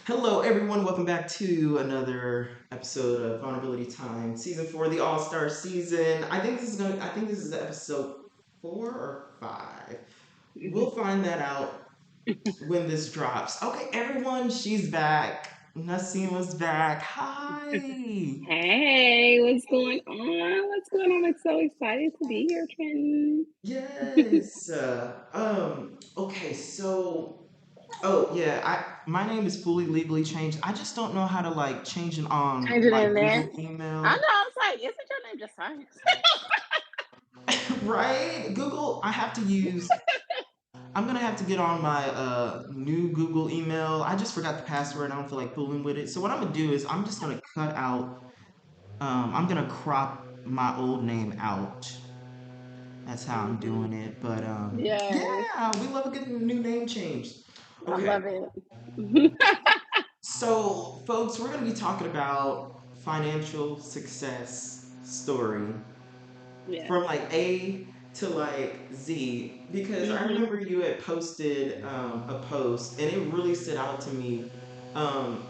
Hello, everyone. Welcome back to another episode of Vulnerability Time, season four, the All Star season. I think this is episode 4 or 5. We'll find that out when this drops. Okay, everyone, she's back. Nassema's back. Hi. Hey, what's going on? What's going on? I'm so excited to be here, Trenton. Yes. Okay. Oh yeah. My name is fully legally changed. I just don't know how to like change it on Change it my in there. Google I email. know. I was like, isn't your name just Science? Right? Google, I'm gonna have to get on my new Google email. I just forgot the password. I don't feel like fooling with it. So what I'm gonna do is I'm just gonna cut out I'm gonna crop my old name out. That's how I'm hmm doing it. But Yes, yeah, we love a good new name change. I Okay. love it. So folks, we're gonna be talking about financial success story Yes. from like A to like Z because I hmm remember you had posted a post and it really stood out to me. Um,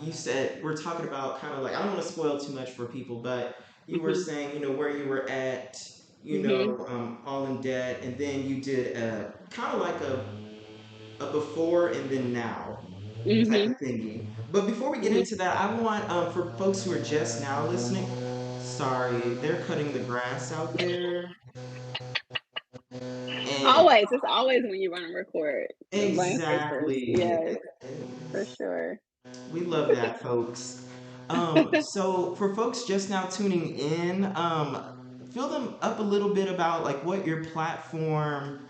you said we're talking about kind of like I don't want to spoil too much for people, but you were hmm saying where you were at, hmm all in debt, and then you did a kind of like a before and then now type hmm of thingy. But before we get hmm into that, I want for folks who are just now listening. Sorry, they're cutting the grass out there. And Always. It's always when you want to record the landscapers. exactly. Yes, for sure. We love that, folks. So for folks just now tuning in, fill them up a little bit about like what your platform,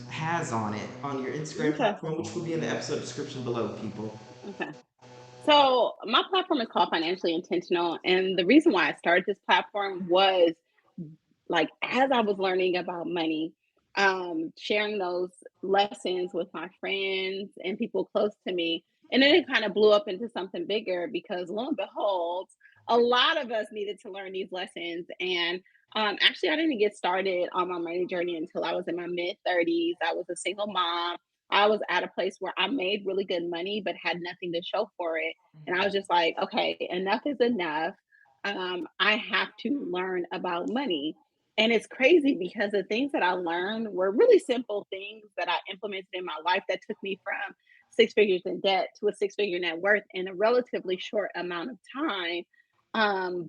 has on it on your Instagram Okay. platform, which will be in the episode description below, people. Okay. So my platform is called Financially Intentional, and the reason why I started this platform was like as I was learning about money, sharing those lessons with my friends and people close to me. And then it kind of blew up into something bigger because lo and behold, a lot of us needed to learn these lessons. And actually, I didn't get started on my money journey until I was in my mid 30s. I was a single mom. I was at a place where I made really good money, but had nothing to show for it. And I was just like, okay, enough is enough. I have to learn about money, and it's crazy because the things that I learned were really simple things that I implemented in my life that took me from six figures in debt to a six-figure net worth in a relatively short amount of time.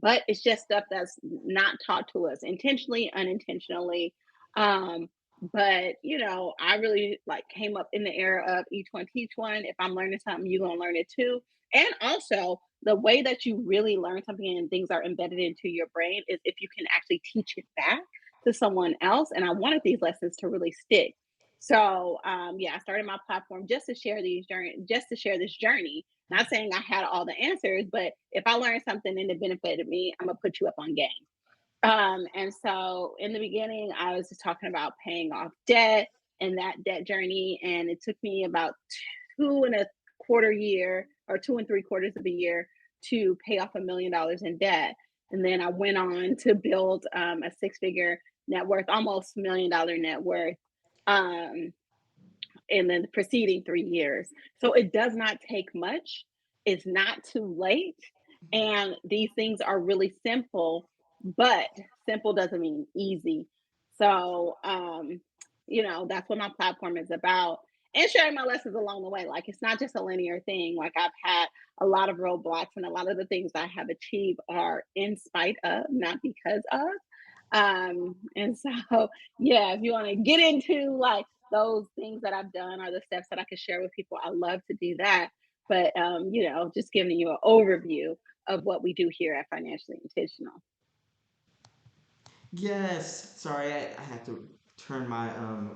But it's just stuff that's not taught to us intentionally, unintentionally. Um, but I really like came up in the era of each one teach one. If I'm learning something, you're gonna learn it too. And also, the way that you really learn something and things are embedded into your brain is if you can actually teach it back to someone else. And I wanted these lessons to really stick. So yeah, I started my platform just to share just to share this journey. Not saying I had all the answers, but if I learned something and it benefited me, I'm gonna put you up on game. And so in the beginning, I was just talking about paying off debt and that debt journey. And it took me about 2.25 year or 2 and 3 quarters of a year to pay off $1 million in debt. And then I went on to build a six-figure net worth, almost $1 million net worth. Um, in the preceding 3 years. So it does not take much. It's not too late. And these things are really simple, but simple doesn't mean easy. So, that's what my platform is about. And sharing my lessons along the way. Like, it's not just a linear thing. Like, I've had a lot of roadblocks, and a lot of the things I have achieved are in spite of, not because of. And so, yeah, if you want to get into like those things that I've done or the steps that I could share with people, I love to do that. But just giving you an overview of what we do here at Financially Intentional. Yes. Sorry, I had to turn my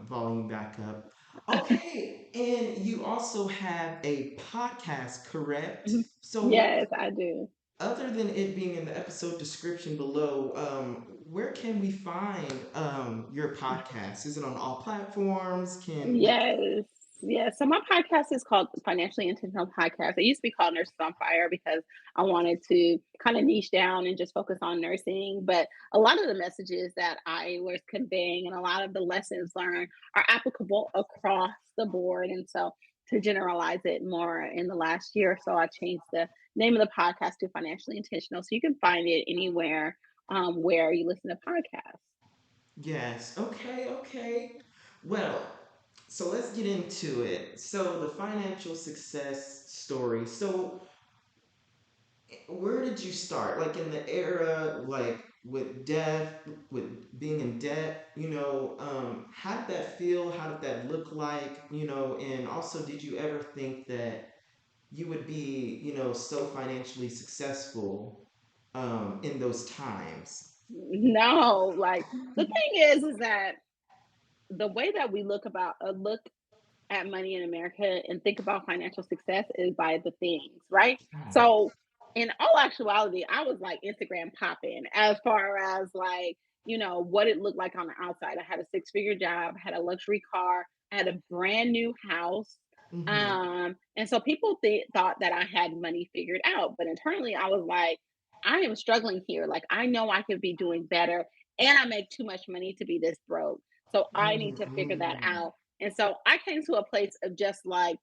volume back up. Okay, and you also have a podcast, correct? Mhm. So, Yes, I do. other than it being in the episode description below, where can we find your podcast? Is it on all platforms? Can Yes. Yes. So my podcast is called Financially Intentional Podcast. It used to be called Nurses on Fire because I wanted to kind of niche down and just focus on nursing. But a lot of the messages that I was conveying and a lot of the lessons learned are applicable across the board. And so to generalize it more in the last year or so. I changed the name of the podcast to Financially Intentional. So you can find it anywhere where you listen to podcasts. Yes. Okay. Okay. Well, so let's get into it. So the financial success story. So where did you start? Like in the era, like with debt, with being in debt, how did that feel? How did that look like? And also, did you ever think that you would be, so financially successful in those times? No, like the thing is that the way that we look at money in America and think about financial success is by the things, right? Hmm. So, in all actuality, I was like Instagram popping as far as like, what it looked like on the outside. I had a six-figure job, had a luxury car, I had a brand new house. Mm-hmm. And so people thought that I had money figured out, but internally I was like, I am struggling here. Like, I know I could be doing better, and I make too much money to be this broke. So I need to figure that Mm-hmm. out. And so I came to a place of just like,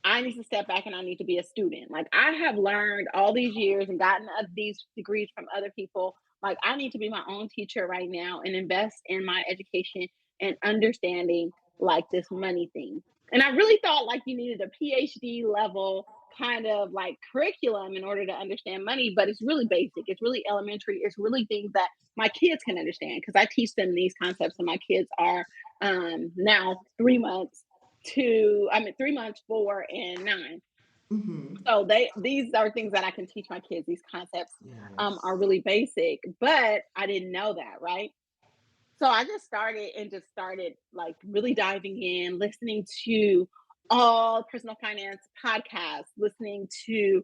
I need to step back and I need to be a student. Like, I have learned all these years and gotten these degrees from other people. Like, I need to be my own teacher right now and invest in my education and understanding like this money thing. And I really thought like you needed a PhD level kind of like curriculum in order to understand money, but it's really basic. It's really elementary. It's really things that my kids can understand because I teach them these concepts and my kids are now 3 months to I mean 3 months, 4 and 9. Mm-hmm. So these are things that I can teach my kids. These concepts are Yes. really basic, but I didn't know that, right? So I just started like really diving in, listening to all personal finance podcasts, listening to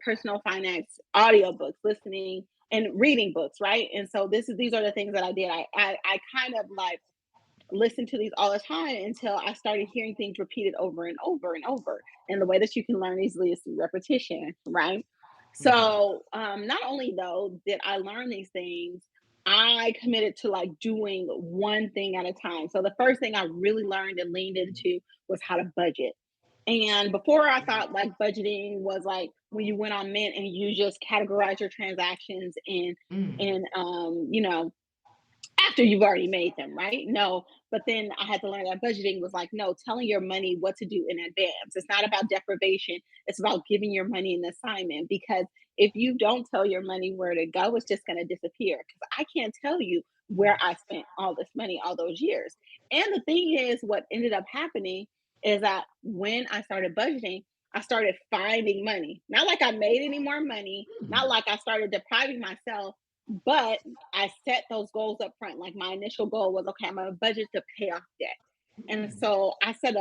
personal finance audiobooks, listening and reading books, right? And so these are the things that I did. I kind of like listened to these all the time until I started hearing things repeated over and over and over. And the way that you can learn easily is through repetition, right? Mm-hmm. So, not only though did I learn these things, I committed to like doing one thing at a time. So, the first thing I really learned and leaned into was how to budget. And before I thought like budgeting was like when you went on Mint and you just categorize your transactions Mm. and after you've already made them, right? No, but then I had to learn that budgeting was like, no, telling your money what to do in advance. It's not about deprivation, it's about giving your money an assignment. Because if you don't tell your money where to go, it's just going to disappear. Because I can't tell you where I Yes. spent all this money all those years. And the thing is, what ended up happening is that when I started budgeting, I started finding money. Not like I made any more money, not Mm. like I started depriving myself, but I set those goals up front. Like my initial goal was, okay, I'm gonna budget to pay off debt. And Mm. so I set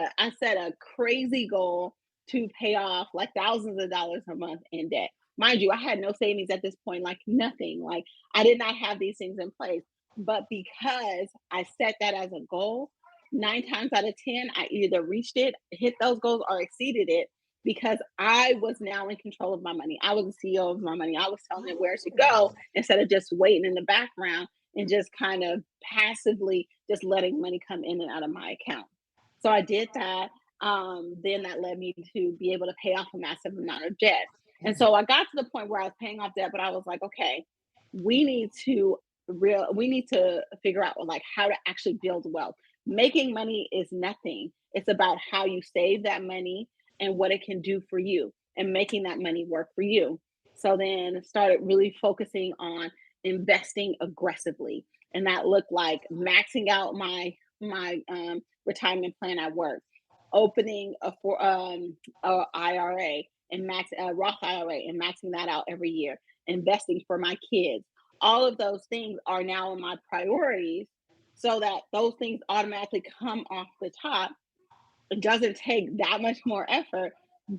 a crazy goal to pay off like thousands of dollars a month in debt. Mind you, I had no savings at this point, like nothing. Like I did not have these things in place. But because I set that as a goal, 9 times out of 10, I either reached it, hit those goals, or exceeded it because I was now in control of my money. I was the CEO of my money. I was telling it where to go Oh. instead of just waiting in the background and just kind of passively just letting money come in and out of my account. So I did that. Then that led me to be able to pay off a massive amount of debt. And Mm. so I got to the point where I was paying off debt, but I was like, okay, we need to we need to figure out like how to actually build wealth. Making money is nothing. It's about how you save that money and what it can do for you and making that money work for you. So then started really focusing on investing aggressively. And that looked like maxing out my retirement plan at work, opening a IRA and max a Roth IRA and maxing that out every year, investing for my kids. All of those things are now in my priorities so that those things automatically come off the top. It doesn't take that much more effort,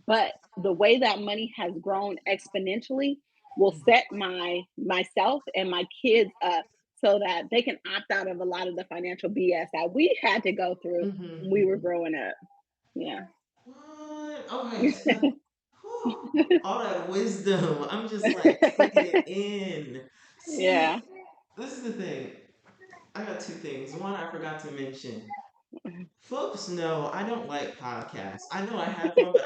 but the way that money has grown exponentially will set myself and my kids up so that they can opt out of a lot of the financial BS that we had to go through when we were Mm-hmm. growing up. Yeah. What? Okay, so whew, all that wisdom, I'm just like taking it in. Yeah. See, this is the thing. I got two things. One, I forgot to mention. folks know I don't like podcasts. I know I have one, but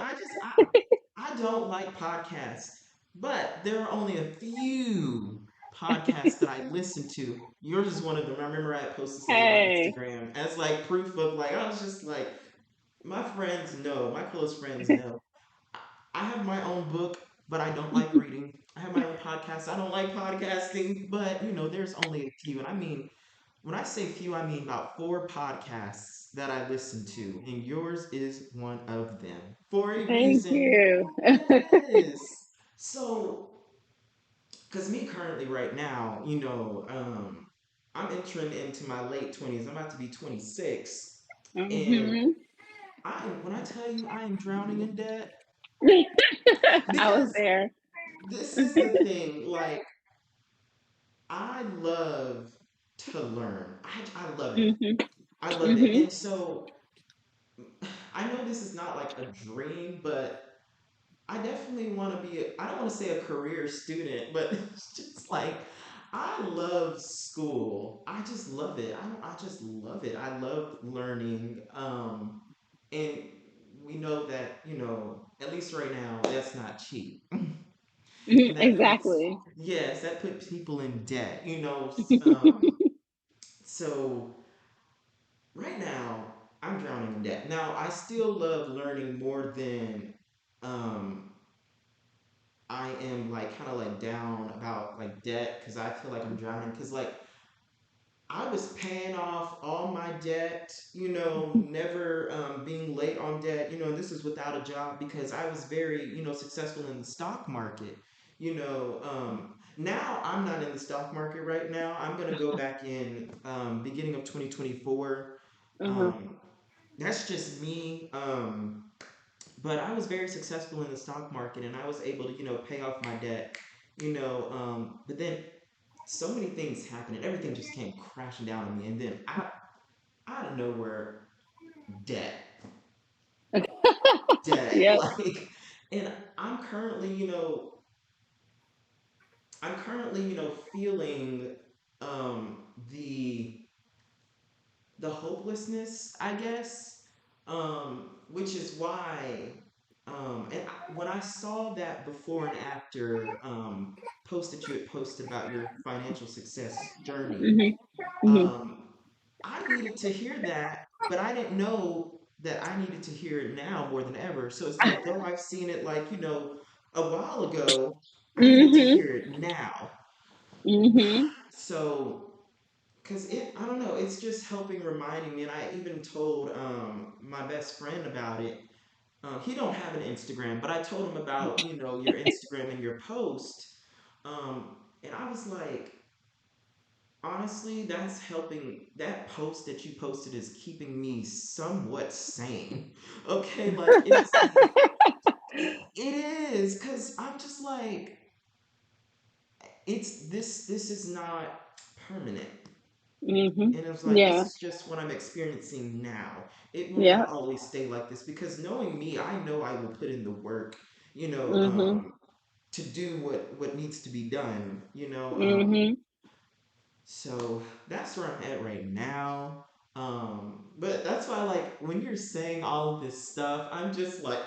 I don't like podcasts. But there are only a few podcasts that I listen to. Yours is one of them. I remember I posted something on Hey. Instagram as like proof of like I was just like my friends know, my close friends know. I have my own book, but I don't like reading. I have my own podcast. I don't like podcasting, but there's only a few. And I mean, when I say few, I mean about four podcasts that I listen to, and yours is one of them for a Thank reason. you. Yes. So, because me currently right now, I'm entering into my late 20s. I'm about to be 26. And Hmm. when I tell you I am drowning in debt, I was because there. this is the thing, like, I love to learn. I love it. Hmm. I love it. Hmm. And so I know this is not like a dream, but I definitely want to be, I don't want to say a career student, but it's just like, I love school. I just love it. I just love it. I love learning. And we know that, at least right now, that's not cheap. And that puts, Exactly. yes, that puts people in debt, so right now, I'm drowning in debt. Now, I still love learning more than um, I am like kind of like down about like debt because I feel like I'm drowning. Because like I was paying off all my debt, never being late on debt, and this is without a job because I was very, successful in the stock market. Now I'm not in the stock market right now. I'm going to go back in beginning of 2024. Uh-huh. Um, that's just me. But I was very successful in the stock market and I was able to, pay off my debt, but then so many things happened and everything just came crashing down on me. And then out of nowhere, debt, debt, Yep. like, and I'm currently, feeling um, the the hopelessness, I guess, which is why, when I saw that before and after post that you had posted about your financial success journey, Hmm. Hmm. um, I needed to hear that, but I didn't know that I needed to hear it now more than ever. So it's like, though I've seen it like, a while ago, I needed to Hmm. hear it now. Hmm. So because I don't know, it's just helping reminding me. And I even told my best friend about it. He don't have an Instagram, but I told him about your Instagram and your post. And I was like, honestly, that's helping. That post that you posted is keeping me somewhat sane. Okay, like it is because I'm just like it's this is not permanent. Hmm. And it was like, this Yeah. is just what I'm experiencing now. It will Yeah. not always stay like this because knowing me, I know I will put in the work, Hmm. to do what needs to be done. Hmm. So that's where I'm at right now. But that's why, like, when you're saying all of this stuff, I'm just like,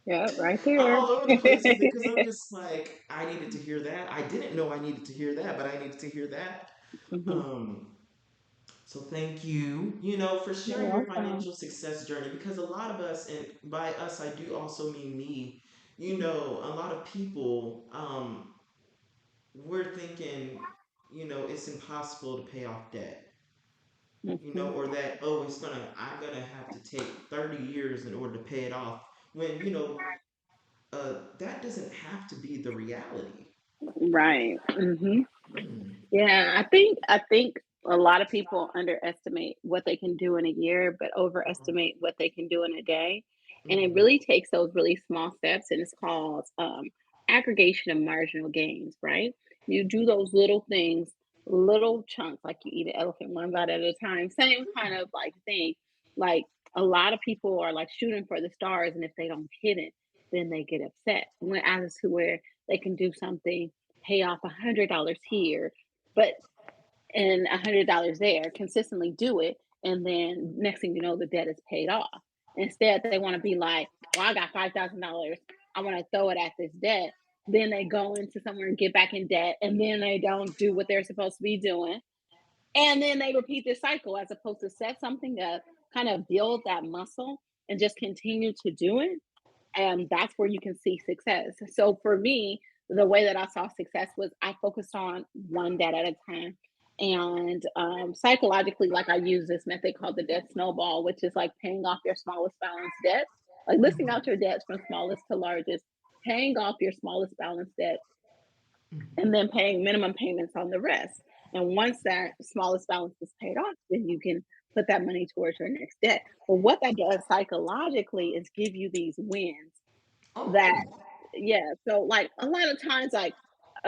Yeah, right I'm there. all over the place with it because I'm just like, I needed to hear that. I didn't know I needed to hear that, but I needed to hear that. Hmm. Um, So thank you, for You're sharing your welcome. financial success journey because a lot of us, and by us I do also mean me, a lot of people, we're thinking, it's impossible to pay off debt, Hmm. or that, oh, I'm gonna have to take 30 years in order to pay it off. When, that doesn't have to be the reality. Right. Hmm. Hmm. Yeah, I think a lot of people underestimate what they can do in a year, but overestimate what they can do in a day. And it Mm-hmm. really takes those really small steps, and it's called aggregation of marginal gains, right? You do those little things, little chunks, like you eat an elephant one bite at a time. Same kind of like thing. Like a lot of people are like shooting for the stars, and if they don't hit it, then they get upset. When as to where they can do something, pay off $100 here, but and $100 there, consistently do it, and then next thing you know, the debt is paid off. Instead, they want to be like, well, I got $5,000. I want to throw it at this debt. Then they go into somewhere and get back in debt, and then they don't do what they're supposed to be doing. And then they repeat this cycle as opposed to set something up, kind of build that muscle and just continue to do it, and that's where you can see success. So for me, the way that I saw success was I focused on one debt at a time. And psychologically, like I use this method called the debt snowball, which is like paying off your smallest balance debt, like listing Mhm. out your debts from smallest to largest, paying off your smallest balance debt, and Mhm. then paying minimum payments on the rest. And once that smallest balance is paid off, then you can put that money towards your next debt. But what that does psychologically is give you these wins that, Okay. yeah, so, like, a lot of times, like,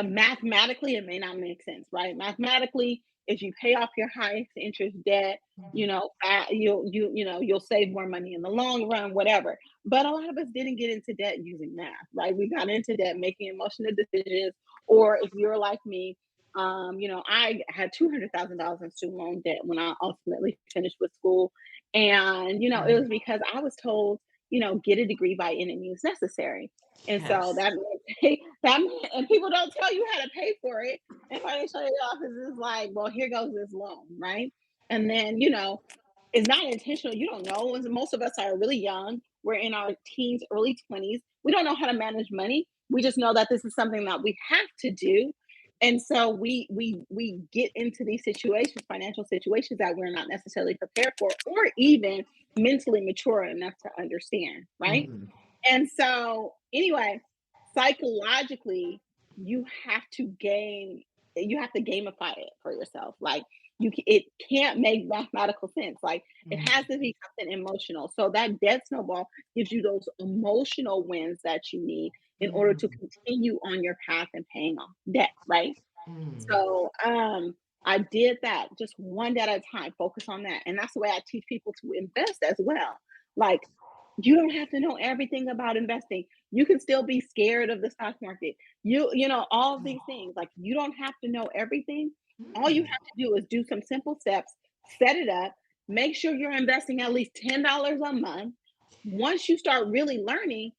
mathematically, it may not make sense, right? Mathematically, if you pay off your highest interest debt, you'll save more money in the long run, whatever. But a lot of us didn't get into debt using math, right? We got into debt making emotional decisions, or if you're like me, I had $200,000 in student loan debt when I ultimately finished with school, and, it Mhm. was because I was told, get a degree by any means necessary. And so Yes. that meant and people don't tell you how to pay for it. And financial aid office is like, well, here goes this loan, right? And then, it's not intentional. You don't know. Most of us are really young. We're in our teens, early 20s. We don't know how to manage money. We just know that this is something that we have to do. And so we get into these situations, financial situations that we're not necessarily prepared for, or even mentally mature enough to understand, right? Mhm. And so, anyway, psychologically, you have to game you have to gamify it for yourself. Like, it can't make mathematical sense. Like, it Mhm. has to be something emotional. So that debt snowball gives you those emotional wins that you need in order to Mhm. continue on your path and paying off debt, right? Mhm. So, I did that just one day at a time, focus on that. And that's the way I teach people to invest as well. Like, you don't have to know everything about investing. You can still be scared of the stock market. All of these things. Like, you don't have to know everything. All you Mhm. have to do is do some simple steps, set it up, make sure you're investing at least $10 a month. Once you start really learning,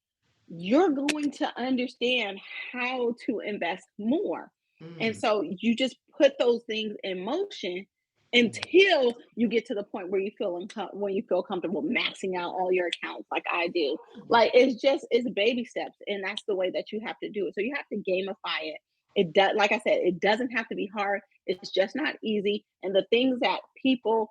you're going to understand how to invest more. And Mhm. so you just put those things in motion until you get to the point where when you feel comfortable maxing out all your accounts like I do. Like, it's baby steps, and that's the way that you have to do it. So you have to gamify it. It does, like I said, it doesn't have to be hard. It's just not easy. And the things that people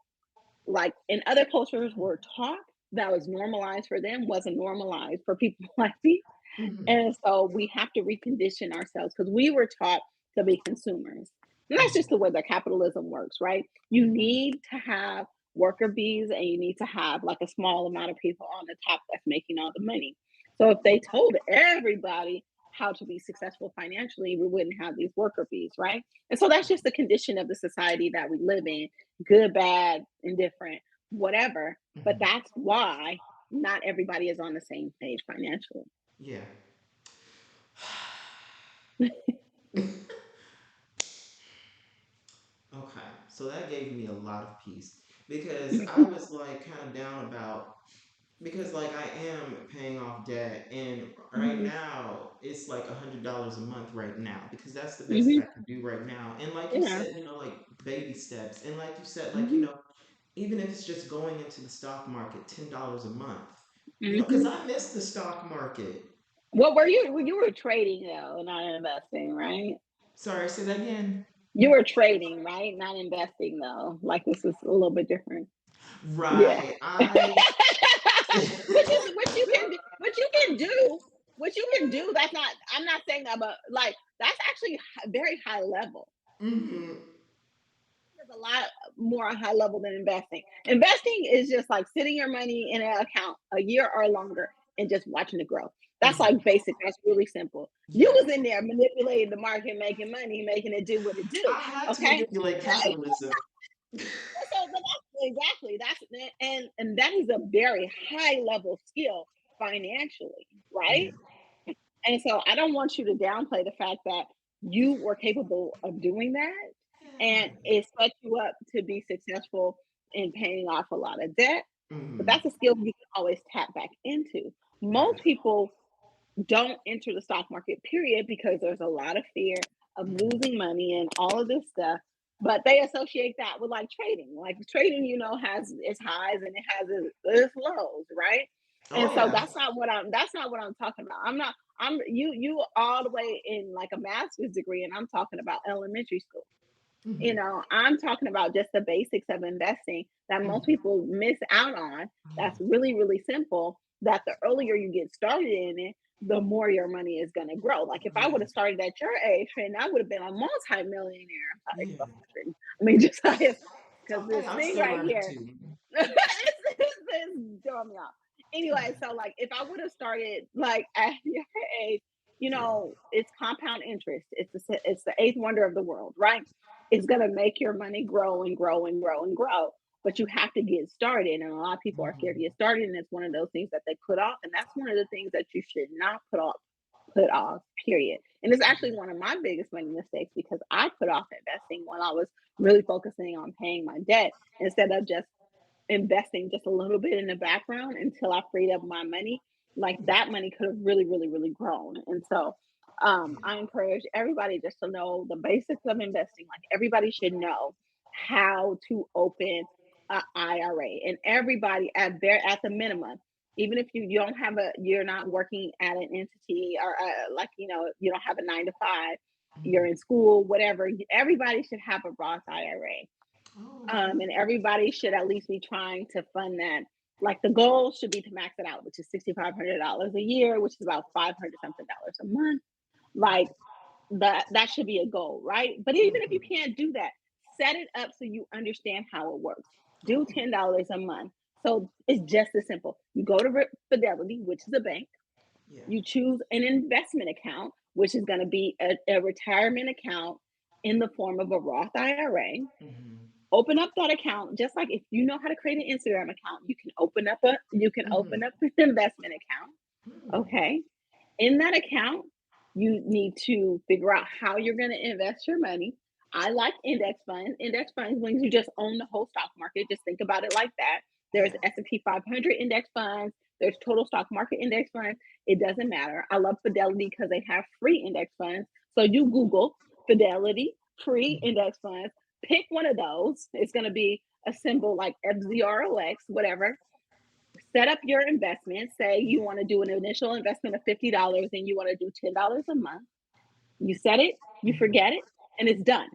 like in other cultures were taught that was normalized for them wasn't normalized for people like me. Mhm. And so we have to recondition ourselves because we were taught to be consumers. And that's just Mhm. the way that capitalism works, right? You need to have worker bees and you need to have like a small amount of people on the top that's making all the money. So if they told everybody how to be successful financially, we wouldn't have these worker bees, right? And so that's just the condition of the society that we live in, good, bad, indifferent, whatever. But Mhm. that's why not everybody is on the same page financially. Yeah. Okay, so that gave me a lot of peace because I was like kind of down about because like I am paying off debt and right Mhm, now it's like $100 a month right now because that's the best that mhm, I can do right now. And like you yeah, said, like baby steps. And like you said, like mhm, even if it's just going into the stock market, $10 a month. Because mhm. I miss the stock market. What were you were trading though, not investing, right? Sorry, say that again. You were trading, right? Not investing though. Like, this is a little bit different. Yeah. Right. I Which you can do, that's not, I'm not saying that, but like, that's actually very high level. hmm There's a lot more high level than investing. Investing is just like sitting your money in an account a year or longer and just watching it grow. That's like hmm basic. That's really simple. You was Yes. in there manipulating the market, making money, making it do what it do. I had to Okay. manipulate capitalism. So but that's exactly, and that is a very high level skill financially, Yeah. right? And so I don't want you to downplay the fact that you were capable of doing that, and Yeah. it set you up to be successful in paying off a lot of debt, but Mm-hmm. that's a skill you can always tap back into. Most Right. people don't enter the stock market, period, because there's a lot of fear of Mm-hmm. losing money and all of this stuff. But they associate that with like trading. Like trading, has its highs and it has its lows, right? Oh And so yeah. that's not what I'm talking about. I'm you all the way in like a master's degree, and I'm talking about elementary school. Mm-hmm. I'm talking about just the basics of investing that most Mm-hmm. people miss out on. Yeah. That's really, really simple. That the earlier you get started in it, the more your money is going to grow. Like if I would have Yes. started at your age, and I would have been a multi-millionaire. I'm sorry, Yeah. well, I mean, just because So, this hey, I'm thing still right learning here, too. it's throwing me off. Anyway, so like if I would have started like at your age, Yeah. it's compound interest. It's the eighth wonder of the world, right? It's gonna make your money grow and grow and grow and grow. But you have to get started, and a lot of people are scared to Mm-hmm. get started, and it's one of those things that they put off, and that's one of the things that you should not put off. Period. And it's actually one of my biggest money mistakes because I put off investing when I was really focusing on paying my debt instead of just investing just a little bit in the background until I freed up my money. Like Yeah. that money could have really, really, really grown. And so Yeah. I encourage everybody just to know the basics of investing. Like everybody should know how to open a IRA, and everybody at the minimum, even if you don't have you're not working at an entity or like you don't have a 9 to 5, you're Mm-hmm. in school, whatever. Everybody should have a Roth IRA, Oh, okay. and everybody should at least be trying to fund that. Like the goal should be to max it out, which is $6,500 a year, which is about 500 something dollars a month. Like that should be a goal, right? But even if you Mm-hmm. can't do that, set it up so you understand how it works. Do Oh, $10 a month. So it's just as simple. You go to Fidelity, which is a bank. yeah. You choose an investment account, which is going to be a retirement account in the form of a Roth IRA. Mm-hmm. Open up that account just like if you know how to create an Instagram account, you can Mm-hmm. open up an investment account. Mm-hmm. Okay. In that account, you need to figure out how you're going to invest your money. I like index funds. Index funds means you just own the whole stock market. Just think about it like that. There's Yeah. S&P 500 index funds. There's total stock market index funds. It doesn't matter. I love Fidelity because they have free index funds. So you Google Fidelity free Mm-hmm. index funds. Pick one of those. It's going to be a symbol like FZROX, whatever. Set up your investment. Say you Yeah. want to do an initial investment of $50 and you want to do $10 a month. You set it, you Mm-hmm. forget it, and it's done.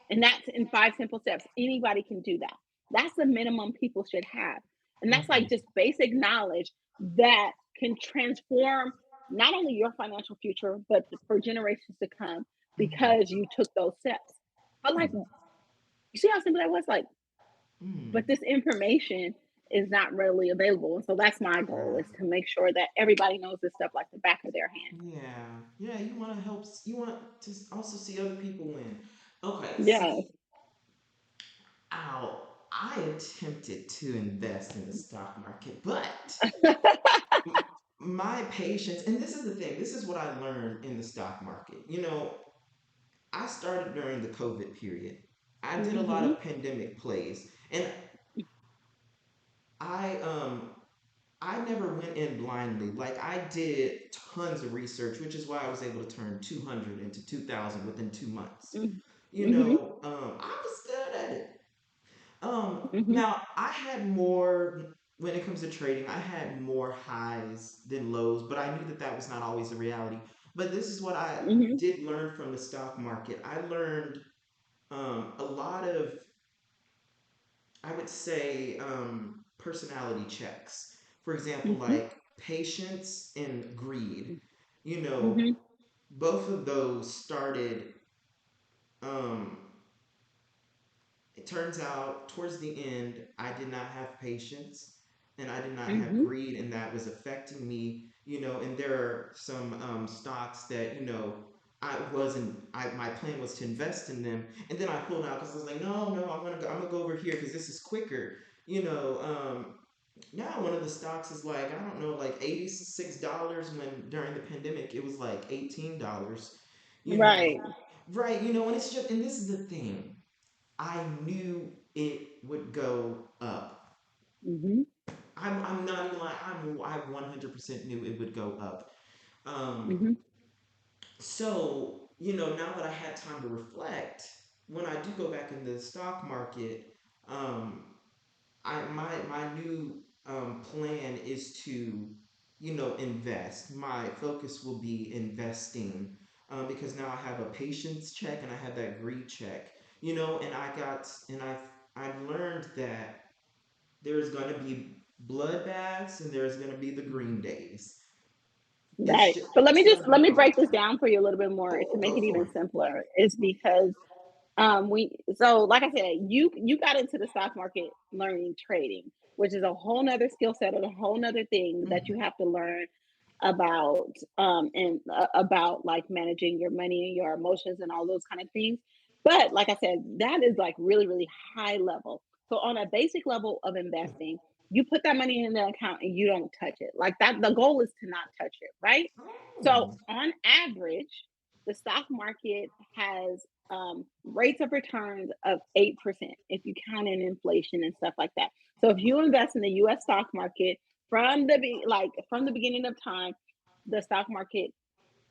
And that's in 5 simple steps. Anybody can do that. That's the minimum people should have. And that's like Mm-hmm. just basic knowledge that can transform not only your financial future, but for generations to come because Mm-hmm. you took those steps. But like, you see how simple that was? Like, but Mm-hmm. this information is not readily available. And so that's my goal, is Right. to make sure that everybody knows this stuff like the back of their hand. Yeah. Yeah. You want to help. You want to also see other people win. Okay. Yeah. See, I attempted to invest in the stock market, but my patience, and this is the thing, this is what I learned in the stock market. I started during the COVID period. I did a lot Hmm. of pandemic plays, and I um I never went in blindly. Like I did tons of research, which is why I was able to turn 200 into 2,000 within 2 months. Hmm. I was good at it. Hmm. Now I had more when it comes to trading. I had more highs than lows, but I knew that that was not always the reality. But this is what I Hmm. did learn from the stock market. I learned a lot of, I would say, personality checks. For example, Hmm. like patience and greed. You know, Hmm. both of those started. Um, it turns out towards the end, I did not have patience and I did not have Hmm. greed, and that was affecting me. And there are some stocks that my plan was to invest in them, and then I pulled out because I was like, no, no, I'm gonna go over here because this is quicker. You know, Now one of the stocks is like, I don't know, like $86 when during the pandemic it was like $18. You know, Right. right? And it's just, and this is the thing. I knew it would go up. Mhm. I'm not even like I 100% knew it would go up. Um, Mhm. so now that I had time to reflect, when I do go back in the stock market, um, my new plan is to invest. My focus will be investing, because now I have a patience check and I have that greed check. And I've learned that there's gonna be bloodbaths and there's gonna be the green days. It's Right. just But it's gonna let be me both. break this down for you a little bit more to make Go it for even it. simpler. Is because we like I said, you got into the stock market learning trading, which is a whole nother skill set and a whole nother thing that you Mhm. have to learn about and about like managing your money and your emotions and all those kind of things. But like I said, that is like really, really high level. So on a basic level of investing, you put that money in the account and you don't touch it. Like that, the goal is to not touch it, right? So Oh. on average, the stock market has rates of returns of 8% if you count in inflation and stuff like that. So if you invest in the US stock market from the beginning of time, the stock market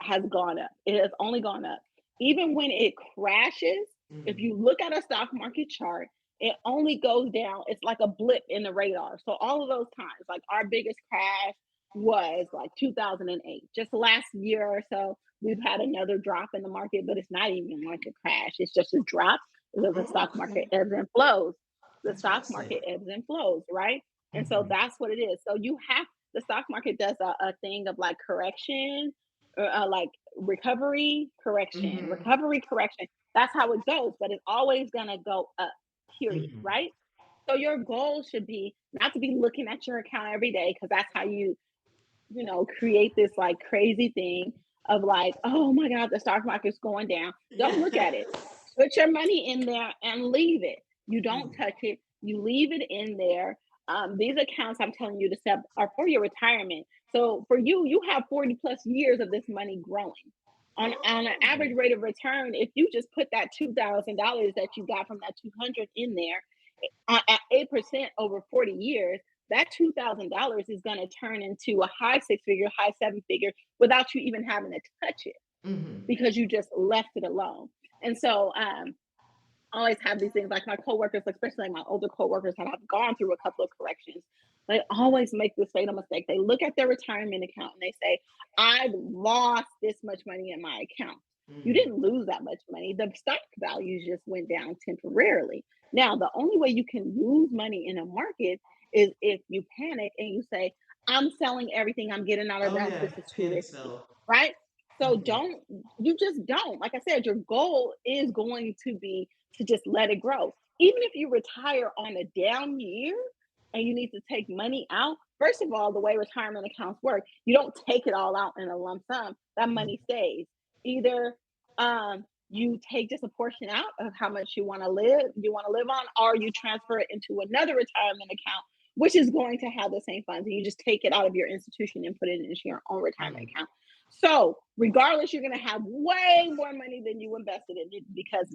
has gone up. It has only gone up. Even when it crashes, if Mhm. you look at a stock market chart, it only goes down. It's like a blip in the radar. So all of those times, like our biggest crash was like 2008. Just last year or so, we've had another drop in the market, but it's not even like a crash. It's just a drop because the stock market Okay. ebbs and flows. The That's stock market fascinating. ebbs and flows, right? And so Mhm. that's what it is. So the stock market does a thing of like correction, like Mhm. recovery, correction. That's how it goes, but it's always going to go up, period, Mhm. right? So your goal should be not to be looking at your account every day because that's how create this like crazy thing of like, oh my God, the stock market's going down. Don't look at it. Yes. Put your money in there and leave it. You don't Mhm. touch it. You leave it in there. These accounts I'm telling you to set are for your retirement. So for you, you have 40 plus years of this money growing. On an average Oh. rate of return, if you just put that $2,000 that you got from that 200 in there at 8% over 40 years, that $2,000 is going to turn into a high six figure, high seven figure without you even having to touch it Mhm. because you just left it alone. And so, I always have these things like my coworkers, especially like my older coworkers that have gone through a couple of corrections. They always make this fatal mistake. They look at their retirement account and they say, I've lost this much money in my account. You Mhm. didn't lose that much money. The stock values just went down temporarily. Now, the only way you can lose money in a market is if you panic and you say, I'm selling everything, I'm getting out of Oh that. yeah. This is too Panic risky, sell. right? So Mhm. you just don't. Like I said, your goal is going to be to just let it grow. Even if you retire on a down year and you need to take money out, first of all, the way retirement accounts work, you don't take it all out in a lump sum. That Mhm. money stays. Either you take just a portion out of how much you want to live on, or you transfer it into another retirement account, which is going to have the same funds. And you just take it out of your institution and put it into your own retirement Mhm. account. So, regardless, you're going to have way more money than you invested in it because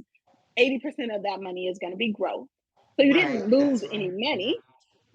80% of that money is going to be growth. So you Right. didn't lose That's any right. money,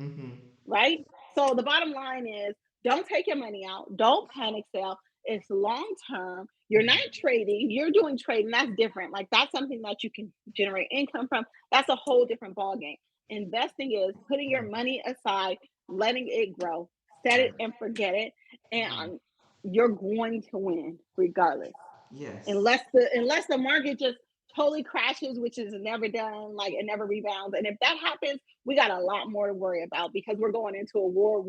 Mhm. right? So the bottom line is don't take your money out. Don't panic sell. It's long term. You're not Mhm. trading. You're doing trading. That's different. Like that's something that you can generate income from. That's a whole different ball game. Investing is putting your Mhm. money aside, letting it grow, set it Right. and forget it, Mhm. and you're going to win regardless Yes. unless the market just totally crashes, which is never done, like it never rebounds. And if that happens, we got a lot more to worry about because we're going into a war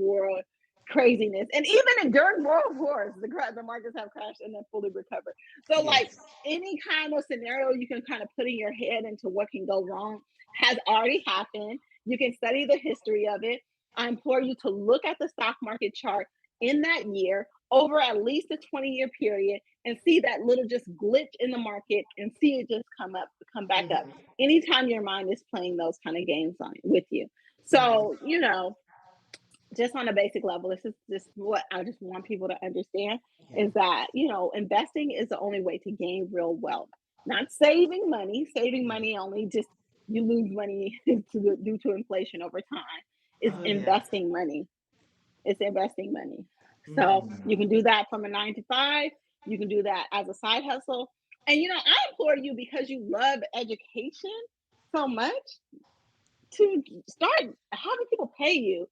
craziness. And even during world wars, the markets have crashed and then fully recovered. So like Yes. any kind of scenario you can kind of put in your head into what can go wrong has already happened. You can study the history of it. I implore you to look at the stock market chart in that year over at least a 20-year period and see that little just glitch in the market and see it just come back up. Mhm. Anytime your mind is playing those kind of games on with you. Mhm. So, just on a basic level, this is just what I just want people to understand Yeah. is that, investing is the only way to gain real wealth. Not saving money. Saving Right. money only just you lose money due to inflation over time. It's Oh yeah. investing money. It's investing money. So you Mm. can do that from a 9 to 5. You can do that as a side hustle. And I implore you, because you love education so much, to start having people pay you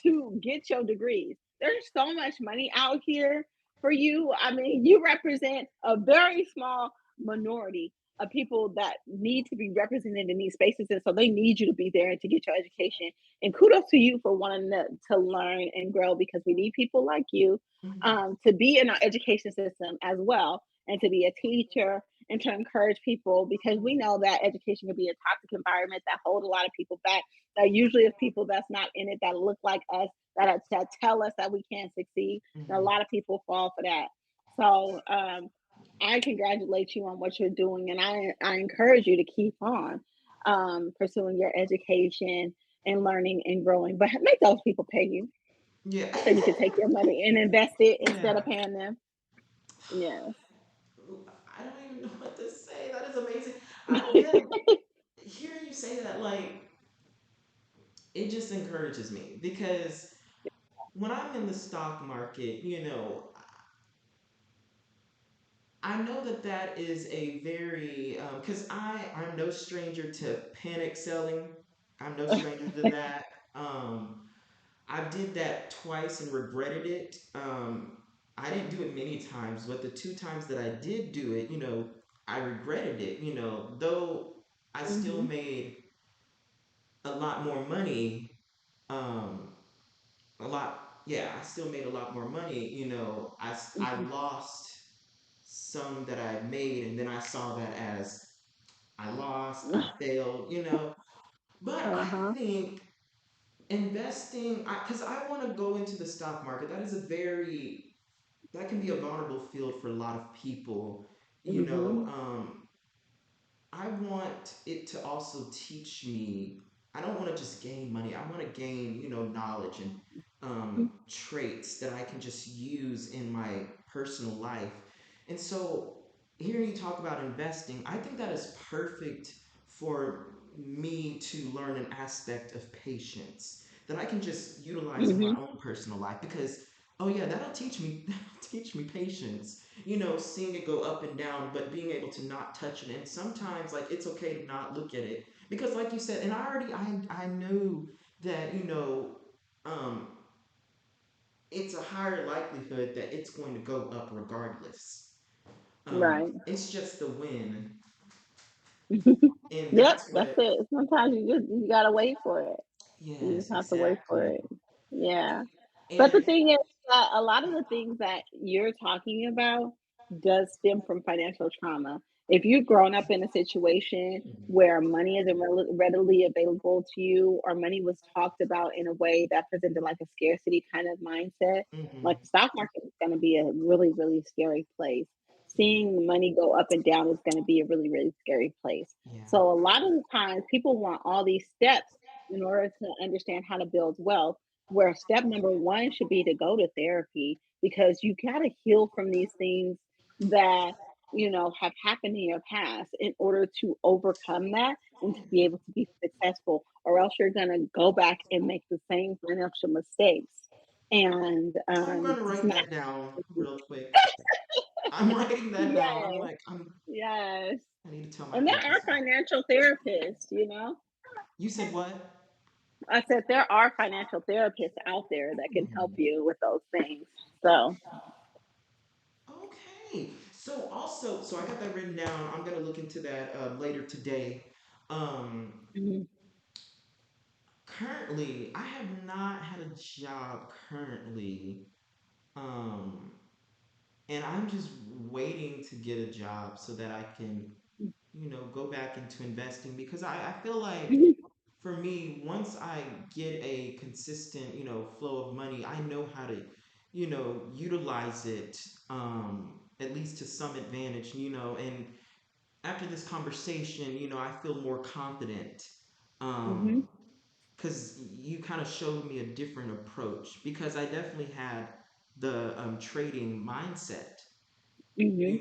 to get your degrees. There's so much money out here for you. I mean, you represent a very small minority of people that need to be represented in these spaces. And so they need you to be there and to get your education. And kudos to you for wanting to learn and grow, because we need people like you Mhm. to be in our education system as well, and to be a teacher and to encourage people, because we know that education can be a toxic environment that hold a lot of people back. That usually is people that's not in it, that look like us, that tell us that we can't succeed. And a Mhm. lot of people fall for that. So I congratulate you on what you're doing, and I encourage you to keep on pursuing your education and learning and growing. But make those people pay you Yeah. so you can take your money and invest it instead Yeah. of paying them. Yes. I don't even know what to say. That is amazing. Then hearing you say that, like, it just encourages me because when I'm in the stock market, I know that that is a very because I'm no stranger to panic selling. I'm no stranger to that. I did that twice and regretted it. I didn't do it many times, but the two times that I did do it, I regretted it. Though I still Hmm. made a lot more money. Um, a lot, yeah, I still made a lot more money. I Hmm. lost some that I made, and then I saw that as I lost, I failed. But I Uh-huh. think investing, because I want to go into the stock market. That can be a vulnerable field for a lot of people. You know, Mhm. um, I want it to also teach me. I don't want to just gain money. I want to gain, knowledge and traits that I can just use in my personal life. And so, hearing you talk about investing, I think that is perfect for me to learn an aspect of patience that I can just utilize in my Mhm. own personal life because oh yeah, that'll teach me that'll teach me patience. Seeing it go up and down, but being able to not touch it. And sometimes, like, it's okay to not look at it because, like you said, and I knew that um, it's a higher likelihood that it's going to go up regardless. Right. It's just the win, and Yep, that's that's what. it. Sometimes you gotta wait for it. You Yes, just have to wait for exactly. it. Yeah. But the And thing is that a lot of the things that you're talking about does stem from financial trauma. If you've grown up in a situation where money isn't readily available to you, or money was talked about in a way that presented like a scarcity kind of mindset, like mhm, the stock market is going to be a really, really scary place. yeah, Seeing money go up and down is going to be a really, really scary place. yeah. So a lot of the times people want all these steps in order to understand how to build wealth, where step number one should be to go to therapy, because you got to heal from these things that have happened in your past in order to overcome that and to be able to be successful, or else you're going to go back and make the same financial mistakes. And I'm gonna it's write not. that down real quick. I'm writing that down. I'm Yes. like, Yes. I need to tell my And there are therapist that. financial therapists. You said what? I said there are financial therapists out there that can help Hmm. you with those things. So, Okay. So I got that written down. I'm gonna look into that later today. Um, mhm, Currently, I have not had a job currently. Um, and I'm just waiting to get a job so that I can, go back into investing because I feel like mhm, for me, once I get a consistent, flow of money, I know how to, utilize it, at least to some advantage, and after this conversation, I feel more confident. mhm, Um, because you kind of showed me a different approach because I definitely had the trading mindset. Mhm.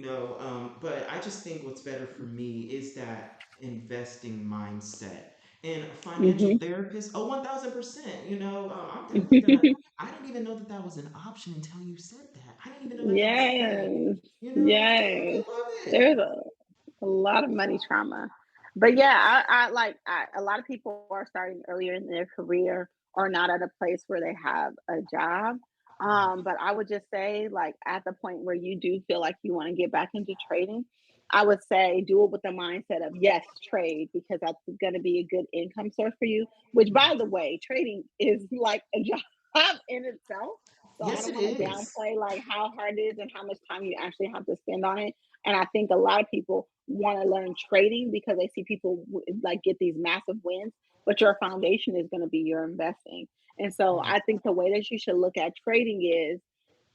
But I just think what's better for me is that investing mindset. And a financial Mhm. therapist, oh, 1000%. I'm definitely gonna. I didn't even know that that was an option until you said that. I didn't even know that that was a thing. Yes. I Yes. love it. There's a lot of money trauma. But yeah, I like a lot of people are starting earlier in their career or not at a place where they have a job. But I would just say, like, at the point where you do feel like you want to get back into trading, I would say do it with the mindset of yes, trade, because that's going to be a good income source for you. Which, by the way, trading is like a job in itself. So I Yes, don't it want to is. downplay like how hard it is and how much time you actually have to spend on it. And I think a lot of people want to learn trading because they see people like get these massive wins, but your foundation is going to be your investing. And so Mm, I think the way that you should look at trading is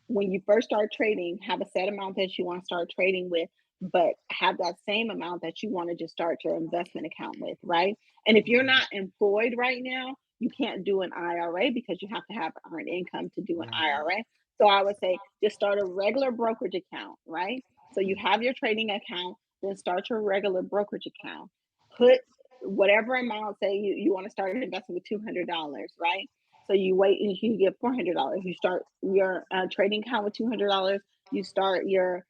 when you first start trading, have a set amount that you want to start trading with, but have that same amount that you want to just start your investment account with, right? And if you're not employed right now, you can't do an IRA because you have to have earned income to do an right. IRA. So I would say just start a regular brokerage account, right? So you Mm, have your trading account, then start your regular brokerage account. Put whatever amount, say you want to start investing with $200, right? So you wait and you get $400. You start your trading account with $200. You start your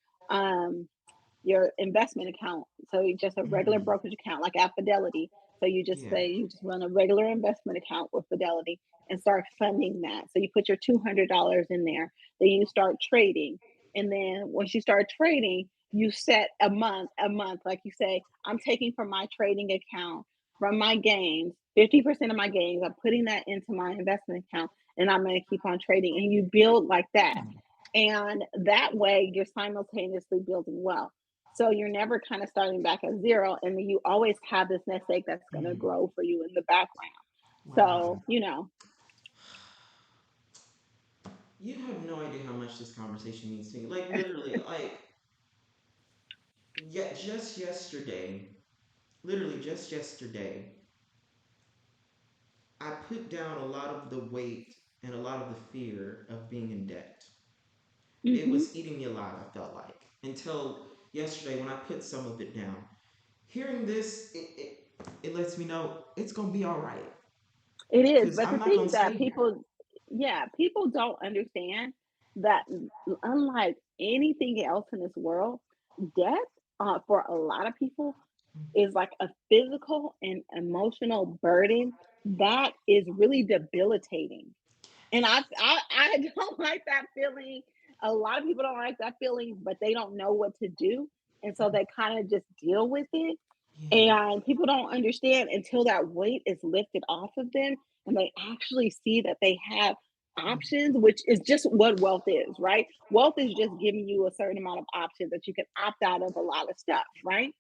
investment account. So just a regular mm, brokerage account, like at Fidelity. So you just yeah. say you just run a regular investment account with Fidelity and start funding that. So you put your $200 in there. Then you start trading, and then once you start trading, you set a month. Like you say, I'm taking from my trading account from my gains. 50% of my gains, I'm putting that into my investment account, and I'm going to keep on trading. And you build like that. Mm, And that way, you're simultaneously building wealth. So you're never kind of starting back at zero, and you always have this nest egg that's going to mm. grow for you in the background. Wow. So, you know, You have no idea how much this conversation means to me. Like literally, like yet just yesterday, literally just yesterday, I put down a lot of the weight and a lot of the fear of being in debt. It hmm was eating me alive, I felt like. Until yesterday when I put some of it down. Hearing this, it lets me know it's gonna be all right. it is. Cause But I'm the not thing gonna that stay here. people, yeah, people don't understand that unlike anything else in this world, death for a lot of people is like a physical and emotional burden that is really debilitating. And I don't like that feeling. A lot of people don't like that feeling, but they don't know what to do. And so they kind of just deal with it. Yeah. And people don't understand until that weight is lifted off of them and they actually see that they have options, which is just what wealth is, right? Wealth is just giving you a certain amount of options that you can opt out of a lot of stuff, right?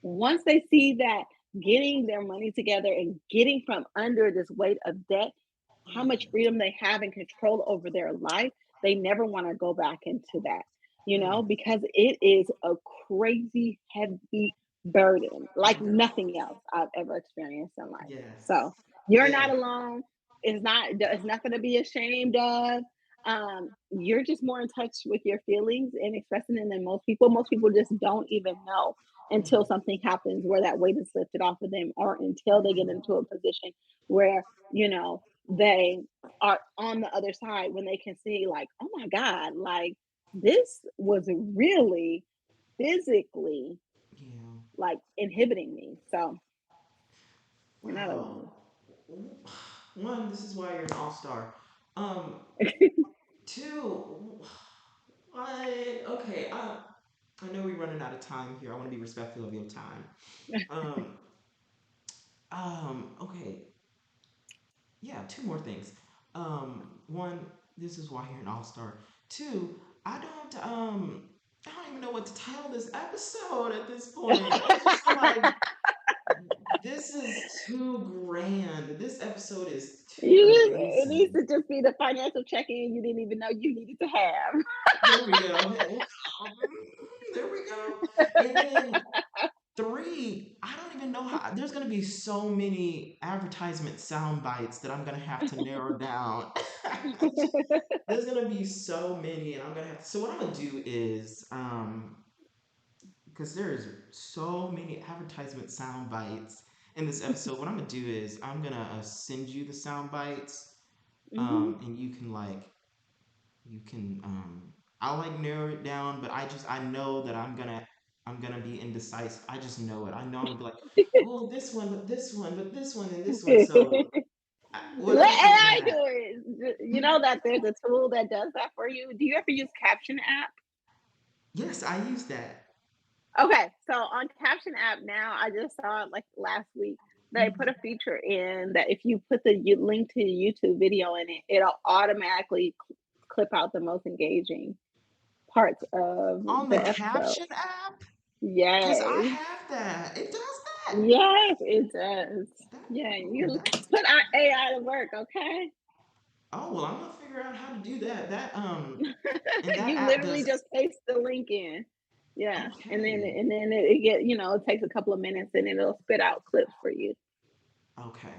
Once they see that getting their money together and getting from under this weight of debt, how much Yeah. freedom they have and control over their life, they never want to go back into that, Mm, because it is a crazy heavy burden like mm. nothing else I've ever experienced in life. So Yes. you're Yeah. not alone. It's nothing to be ashamed of. You're just more in touch with your feelings and expressing them than most people. Most people just don't even know until Mm, something happens where that weight is lifted off of them, or until they get into a position where they are on the other side, when they can see like, oh my god, like this was really physically yeah. like inhibiting me. So you're not Wow. alone. One, this is why you're an all-star. Um, two, what? Okay, I know we're running out of time here. I want to be respectful of your time. Um, okay. Yeah, two more things. One, this is why you're an all-star. Two, I don't even know what to title this episode at this point. It's just like this is too grand. This episode is too It needs amazing. to just be the financial check-in you didn't even know you needed to have. There we go. There we go. And then three, I don't even even know how. There's gonna be so many advertisement sound bites that I'm gonna have to narrow down. There's gonna be so many, and I'm gonna have to. So what I'm gonna do is, because there's so many advertisement sound bites in this episode, what I'm gonna do is I'm gonna send you the sound bites, Hmm. and you can like you can I'll like narrow it down, but I know that I'm gonna be indecisive. I just know it. I know I'm gonna be like, oh, this one, but this one, but this one, and this one. So what Let else is AI do that? it. You Hmm? know that there's a tool that does that for you. Do you ever use Caption app? Yes, I use that. Okay, so on Caption app now, I just saw it like last week. They put a Mhm. feature in that if you put the link to the YouTube video in it, it'll automatically clip out the most engaging parts of On the the episode. caption app, because I Yes, have that. It does that. yes, it does. That Yeah, oh you that. put our AI to work, okay? Oh well, I'm gonna figure out how to do that. And that You app literally does. just paste the link in. Yeah, Okay. and then it get it takes a couple of minutes and it'll spit out clips for you. Okay.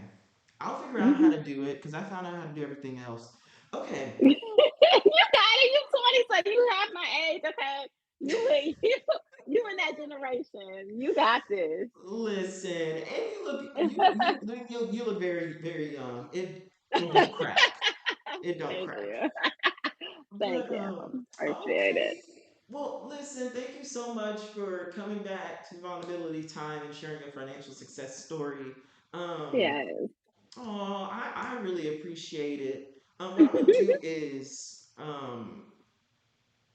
I'll figure out how Hmm. to do it because I found out how to do everything else. Okay. You got it. You 20, so you have my age, okay? You in that generation. You got this. Listen, and you look very very young. It don't crack. It don't Thank crack. you. Thank But you. Appreciate it. okay. Well, listen, thank you so much for coming back to Vulnerability Time and sharing your financial success story. Um, Yes. oh, I really appreciate it. What I'm gonna do is,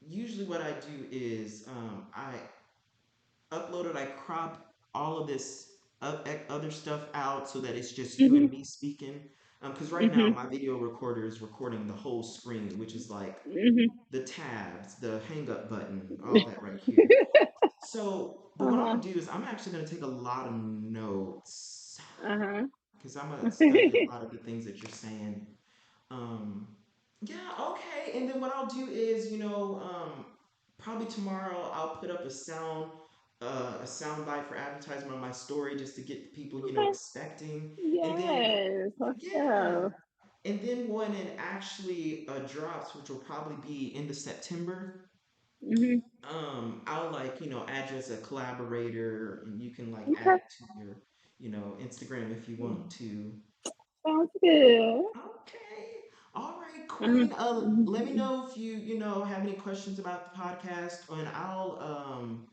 usually what I do is, I upload it, I crop all of this other stuff out so that it's just you and Hmm. me speaking. Because right now Hmm. my video recorder is recording the whole screen, which is like Hmm. the tabs, the hang up button, all that right here. So, but what I'm Uh-huh. gonna do is I'm actually gonna take a lot of notes Uh-huh. because I'm gonna study a lot of the things that you're saying. Um, yeah, okay. And then what I'll do is, probably tomorrow I'll put up a sound bite for advertisement on my story just to get the people, Okay. expecting. And then, Yes. Let's yeah. go. And then when it actually drops, which will probably be into September, Hmm. I'll like, add you as a collaborator and you can like add Okay. it to your, Instagram if you want to. Sounds good. Okay. All right, Mhm. Queen. Let me Mhm. know if you have any questions about the podcast, and I'll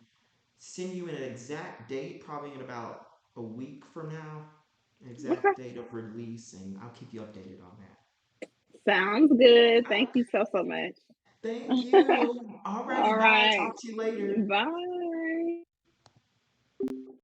send you an exact date, probably in about a week from now, an Okay. exact date of release, and I'll keep you updated on that. Sounds good. Thank Okay. you so, so much. Thank you. All righty. All Bye. right. Talk to you later. Bye.